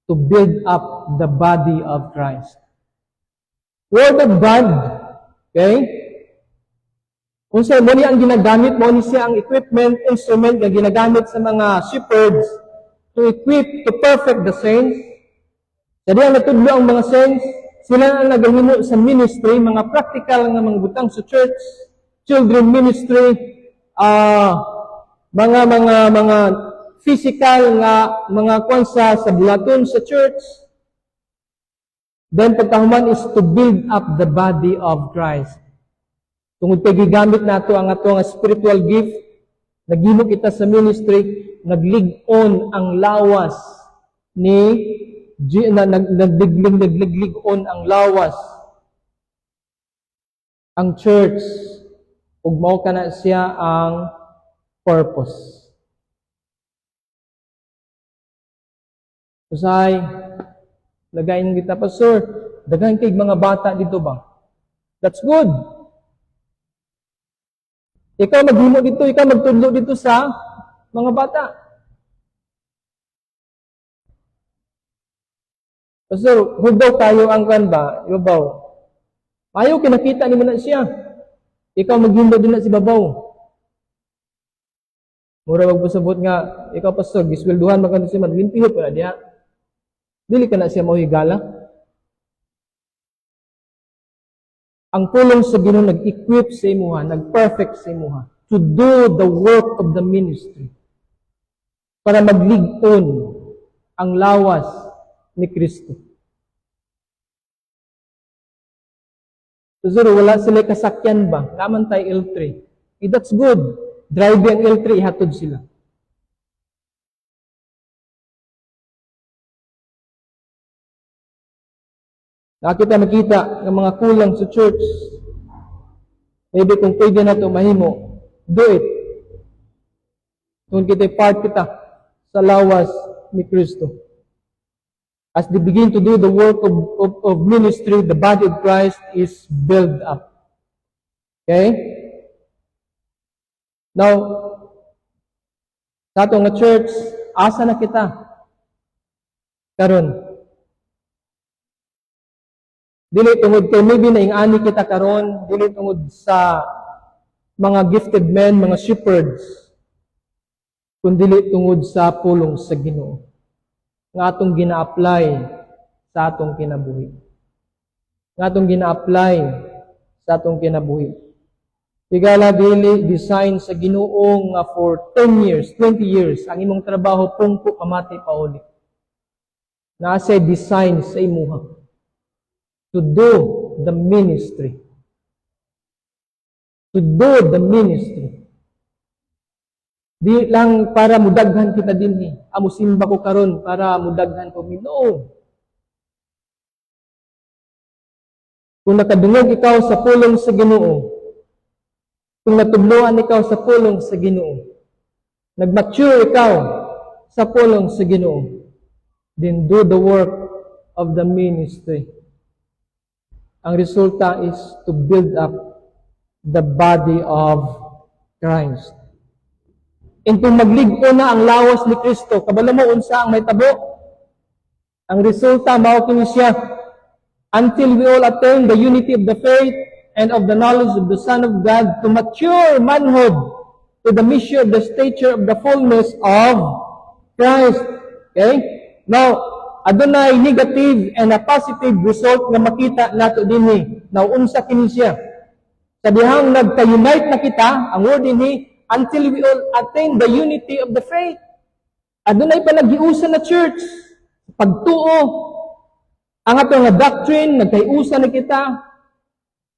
to build up the body of Christ. Word of God, okay? Kung sa mo niya ang ginagamit, mo ni siya ang equipment, instrument na ginagamit sa mga shepherds to equip, to perfect the saints. Sa diyan natudlo ang mga saints, sila ang nagahimo sa ministry, mga practical nga mga butang sa church, children ministry, mga physical nga mga kwansa sa bulaton sa church. Then pagkahuman is to build up the body of Christ. Tungod kay gigamit nato ang ato nga spiritual gift, naghimo kita sa ministry, naglig-on ang lawas ni nagliglig-on ang lawas ang church, ug mao kana siya ang purpose. Usay lagayin kita, Pastor, daghan kay mga bata dito ba? That's good. Ikaw maghimo dito, ikaw magtudlo dito sa mga bata. Pastor, hudaw kayo ang kan ba? Ibabaw. Ayaw, kinakita ni mo na siya. Ikaw maghimo din na si babaw. Mura magpasabot nga, ikaw pastor, giswelduhan magkano siya, madwintihot pa na diya. Dili ka na siya mahigala. Ang pulong sa Ginoo nag-equip sa imuha, nag-perfect sa imuha to do the work of the ministry para maglig-on ang lawas ni Kristo. So, wala sila kasakyan ba? Naman tayo L3. That's good. Drive ang L3, ihatod sila. Nakita makita ng mga kulang sa church. Maybe kung pwede na ito mahimo, do it. Kung kita part kita sa lawas ni Kristo. As they begin to do the work of ministry, the body of Christ is built up. Okay? Now, sa atong nga church, asa na kita? Karon. Dili tungod kay maybe naingani kita karon, dili tungod sa mga gifted men, mga shepherds, kundi tungod sa pulong sa Ginoo nga atong gina-apply sa atong kinabuhi. Nga atong gina-apply sa atong kinabuhi. Tigala dili design sa Ginoo nga for 10 years, 20 years ang imong trabaho pungko kamati pauli. Naasa design sa imuha to do the ministry. To do the ministry. Di lang para mudaghan kita dinhi. Amo simba ko karon para mudaghan ko. No. Kung nakadungog ikaw sa pulong sa Ginoo, kung natudloan ikaw sa pulong sa Ginoo, nagmature ikaw sa pulong sa Ginoo, then do the work of the ministry. Ang resulta is to build up the body of Christ. And kung maglig-o na ang lawas ni Kristo, kabalo mo unsa ang may tabo? Ang resulta, mao kini siya, until we all attain the unity of the faith and of the knowledge of the Son of God, to mature manhood, to the measure of the stature of the fullness of Christ. Okay? Now, adunay negative and a positive result nga makita nato dinhi. Now, unsa kini siya? Sa dihang nagka-unite na kita, ang word ini, until we all attain the unity of the faith. Adunay pa nagiusa na church, pagtuo, ang ato nga doctrine, nagkaiusa na kita.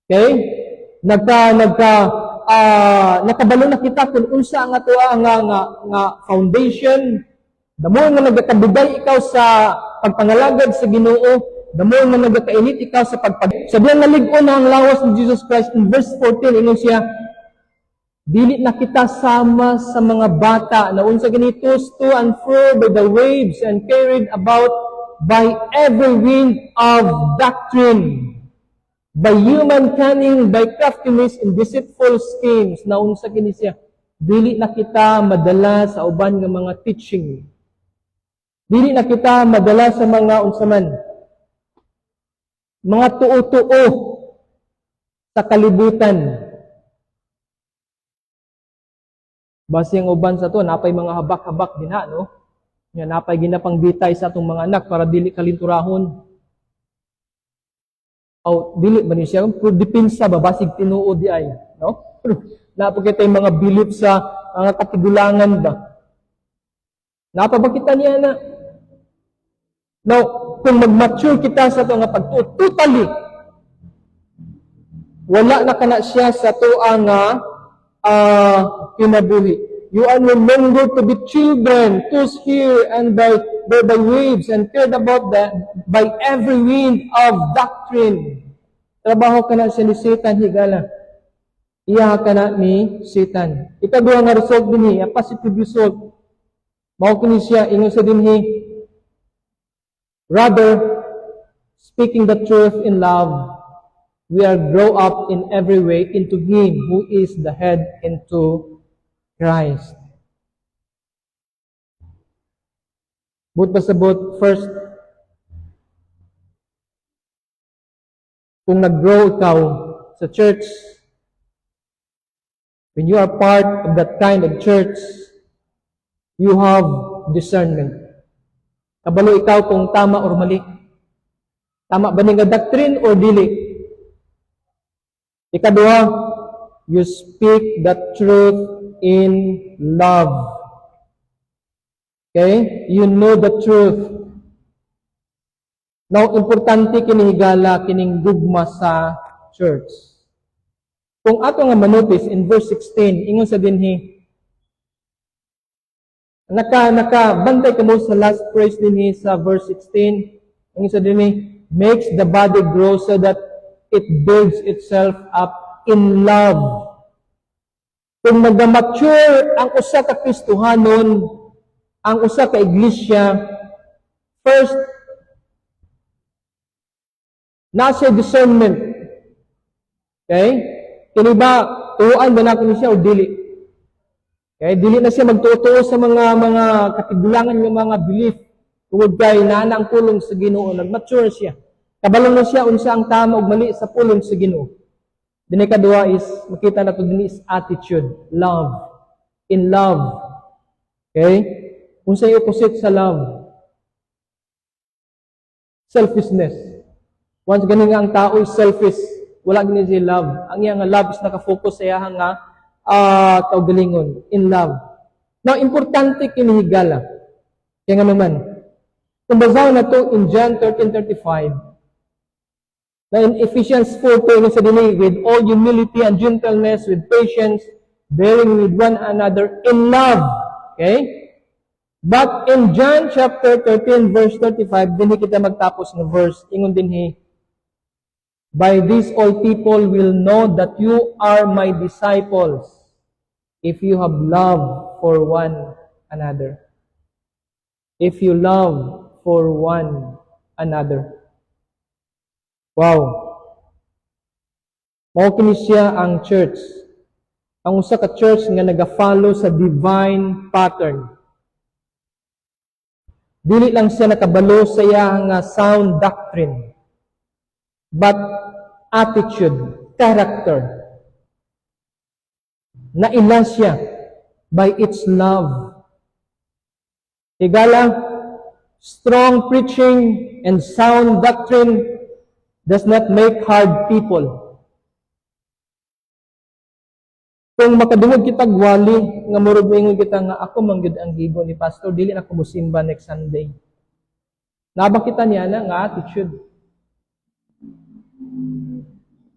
Okay? Nakabalo na kita kung unsa ang ato nga foundation. The more nga nagkabugay ikaw sa pagpangalagad sa Ginoo, the more nga nagkainit ikaw sa sabihan naligon na ang lawas ni Jesus Christ in verse 14, ingon siya, dili na kita sama sa mga bata na unsa ginitos to and fro by the waves and carried about by every wind of doctrine, by human cunning, by craftiness and deceitful schemes. Na unsa kini siya, dili na kita madala sa uban nga mga teaching. Dili na kita madala sa mga unsaman, mga tuo-tuo sa kalibutan. Basi ang uban sa to, napay mga habak-habak din ha, no? Yan, napay ginapangbitay sa atong mga anak para dili kalinturahon. O, dili ba ni siya? Pero dipinsa ba, basig tinuod di ay, no? Napakita yung mga belief sa mga katigulangan ba? Napabakita niya na. Now, kung mag-mature kita sa ito nga pagtuo, totally, wala na kana siya sa ito ang kinabuhi. You are no longer to be children, tossed here and by waves and carried about by every wind of doctrine. Trabaho ka na siya ni Satan, higala. Iya ka na ni Satan. Ikaduha nga result din a positive result. Mao kini siya, ingon sa dinhi, rather, speaking the truth in love, we are grow up in every way into Him who is the head, into Christ. But pasabot, first, kung nag-grow ikaw sa church, when you are part of that kind of church, you have discernment. Kabalo ikaw kung tama or mali. Tama ba nga doctrine or dili? Ikaduha, you speak the truth in love. Okay? You know the truth. Now, importante kinihigala kining gugma sa church. Kung ato nga manotice in verse 16, ingon sa dinhi, bantay ka mo sa last phrase dinhi sa verse 16, ingon sa dinhi, makes the body grow so that it builds itself up in love. Kung nag-mature ang usa ka Kristohanon, ang usa ka iglesia, first, nasa discernment. Okay? Kini ba, turuan ba natin siya o dili? Okay? Dili na siya magtutuo sa mga katigulangan ng mga belief. Tungod kay nana ang pulong sa Ginoo, nag-mature siya. Kabalong na siya unsa ang tama ug mali sa pulong sa Ginoo. Dinhi kadua is makita nato dinhi is attitude, love. In love. Okay? Unsa yung opposite sa love? Selfishness. Once ganing nga ang tao is selfish, wala gani siya love. Ang iya nga love is nakafocus sa iya nga kaugalingon, in love. Now, importante kinihigala. Kaya nga naman, kung basaw na to in John 13:35, na in Ephesians 4:2, sa dinhi, with all humility and gentleness, with patience, bearing with one another in love. Okay? But in John chapter 13, verse 35, dinhi kita magtapos ng verse, ingon dinhi, by this all people will know that you are my disciples if you have love for one another. If you love for one another. Wow. Mao kini siya ang church. Ang usa ka church nga naga-follow sa divine pattern. Dili lang siya nakabalo sa iya nga sound doctrine, but attitude, character. Naila siya by its love. Higala, strong preaching and sound doctrine does not make hard people. Kung makadungog kita gwali, nga murag moingon kita nga ako manggid ang gibo ni pastor, dili na ko musimba next Sunday. Naba kita niya na nga attitude.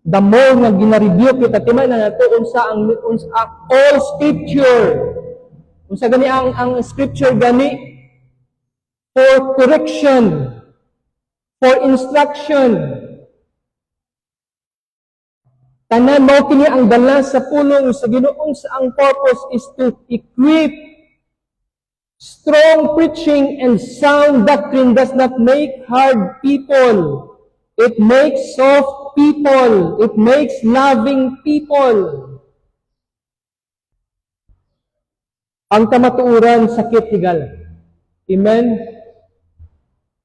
The more nga gina-review kita, timay na nato unsa ang all scripture. Unsa gani ang scripture gani for correction, for instruction. Tanan mo kini ang dala sa pulong sa Ginoong sa ang purpose is to equip. Strong preaching and sound doctrine does not make hard people. It makes soft people. It makes loving people. Ang kamatuuran sakit higala. Amen?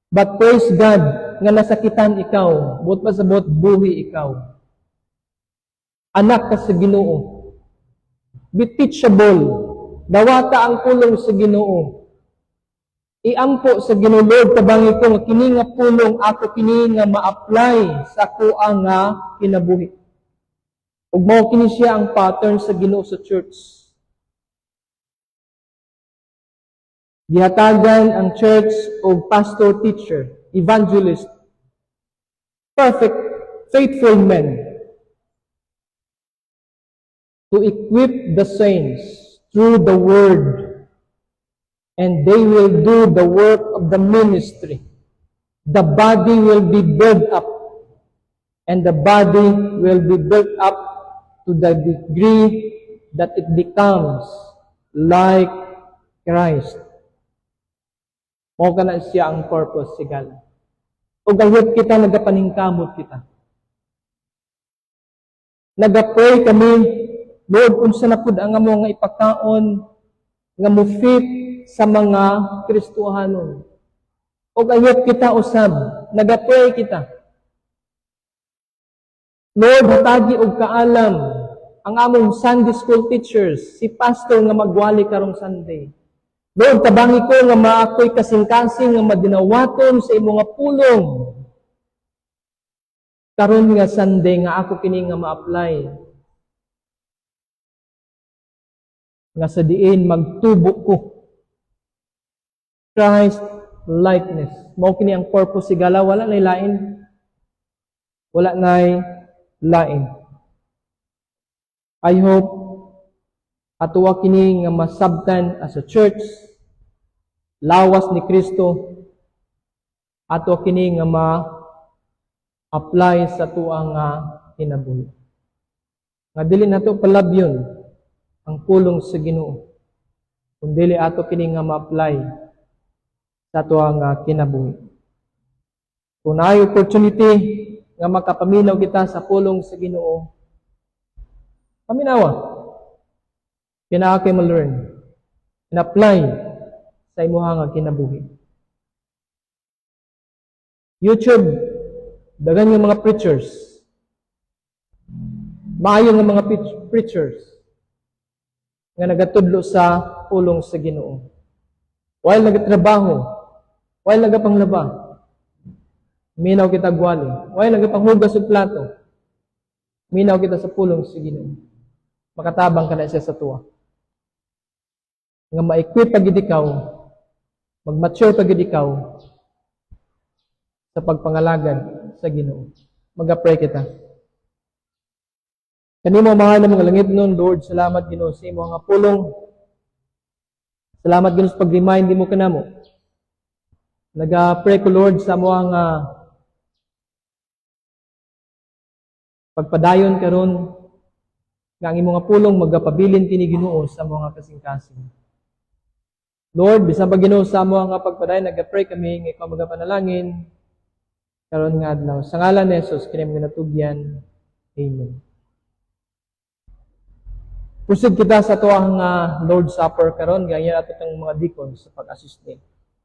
But praise God nga nasakitan ikaw, buot pa sa buot buhi ikaw. Anak ka sa Ginoo. Be teachable. Dawata ang pulong sa Ginoo. Iampo sa Ginoo, Lord, tabangi ko nga kini nga pulong ako kini nga ma-apply sa kuha nga kinabuhi. Ug mao kini siya ang pattern sa Ginoo sa church. Gihatagan ang church og pastor, teacher, evangelist, perfect, faithful men to equip the saints through the word, and they will do the work of the ministry. The body will be built up, and the body will be built up to the degree that it becomes like Christ. Mao kana siya ang purpose sigala. O gayot kita, nagapaningkamot kita. Nagapray kami, Lord, unsa na pud ang amo nga ipakaon nga mo fit sa mga Kristohanon. O gayot kita usab, nagapray kita. Lord, hatagi og kaalam ang among Sunday school teachers, si pastor nga magwali karong Sunday. Lord, tabangi ko nga maakoy kasing-kasing nga madinawaton sa imong nga pulong. Karon nga Sunday nga ako kini nga ma-apply. Nga sa diin magtubo ko. Christ likeness. Mao kini ang purpose sigala, wala nay lain. Wala nay lain. I hope atuwa kini nga masabtan as a church, lawas ni Kristo, ato kini nga ma-apply sa tuang nga kinabuhi. Nga dili nato palabyon ang pulong sa Ginoo, kung dili ato kini nga ma-apply sa tuang nga kinabuhi. Kung naay opportunity nga makapaminaw kita sa pulong sa Ginoo, paminawa. Kailangan kayo ma-learn. In-apply sa imuha nga kinabuhi. YouTube, dagan yung mga preachers. Maayo nga mga preachers nga nagatudlo sa pulong sa Ginoo. While nagatrabaho, while nagapanglaba, minaw kita gwali. While nagapanghugas og plato, minaw kita sa pulong sa Ginoo. Makatabang ka na siya sa tuwa. Nga ma-equip pagid ikaw, mag-mature pagid ikaw sa pagpangalagad sa Ginoo. Mag-pray kita. Kanimo mahal na mga langit nun, Lord, salamat Ginoo sa imo nga pulong. Salamat Ginoo sa pag-remind mo kanamo. Nag-pray ko, Lord, sa mo nga pagpadayon karon nga ang imo nga pulong magapabilin kini Ginoo sa mga kasing-kasing. Lord, bisan pa Ginoo sa amo nga pagpadayon, nag-pray kami nga ikaw magapanalangin karon nga adlaw. Sa ngalan ni Jesus kini mga natugyan. Amen. Proceed kita sa tuwang Lord Supper karon, ganyan ato tong mga deacons sa pag-assist ni.